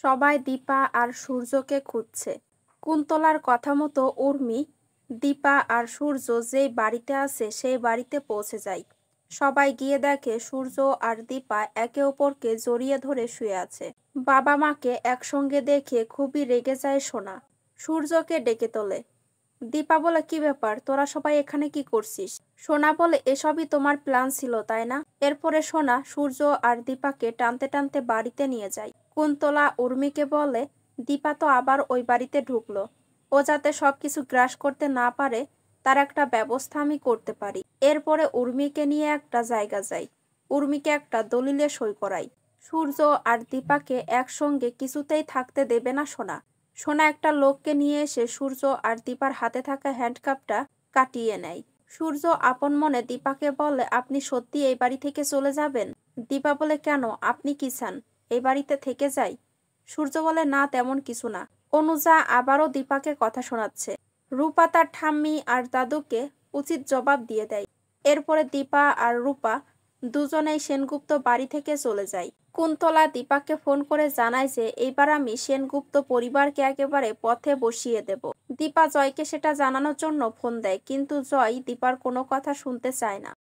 সবাই দীপা আর সূর্যকে খুঁজছে। কুন্তলার কথা মতো উর্মি, দীপা আর সূর্য যেই বাড়িতে আছে সেই বাড়িতে পৌঁছে যায়। সবাই গিয়ে দেখে সূর্য আর দীপা একে অপরকে জড়িয়ে ধরে শুয়ে আছে। বাবা মাকে একসঙ্গে দেখে খুবই রেগে যায় সোনা। সূর্যকে ডেকে তোলে। দীপা বলে, কি ব্যাপার, তোরা সবাই এখানে কি করছিস? সোনা বলে, এসবই তোমার প্ল্যান ছিল তাই না? এরপরে সোনা সূর্য আর দীপাকে টানতে টানতে বাড়িতে নিয়ে যায়। কুন্তলা উর্মিকে বলে, দীপা তো আবার ওই বাড়িতে ঢুকলো, ও যাতে সবকিছু গ্রাস করতে না পারে তার একটা ব্যবস্থা আমি করতে পারি। এরপরে উর্মিকে নিয়ে একটা জায়গা যাই, উর্মিকে একটা দলিলে সই করাই। সূর্য আর দীপাকে একসঙ্গে কিছুতেই থাকতে দেবে না সোনা। সোনা একটা লোককে নিয়ে এসে সূর্য আর দীপার হাতে থাকা হ্যান্ডকাপটা কাটিয়ে নেয়। সূর্য আপন মনে দীপাকে বলে, আপনি সত্যি এই বাড়ি থেকে চলে যাবেন? দীপা বলে, কেন, আপনি কি চান এই বাড়িতে থেকে যাই? সূর্য বলে, না তেমন কিছু না। অনুজা আবারও দীপাকে কথা শোনাচ্ছে। রূপা তার ঠাম্মি আর দাদুকে উচিত জবাব দিয়ে দেয়। এরপরে দীপা আর রূপা দুজনেই সেনগুপ্ত বাড়ি থেকে চলে যায়। কুন্তলা দীপাকে ফোন করে জানায় যে এইবার আমি সেনগুপ্ত পরিবারকে একেবারে পথে বসিয়ে দেব। দীপা জয়কে সেটা জানানোর জন্য ফোন দেয়, কিন্তু জয় দীপার কোনো কথা শুনতে চায় না।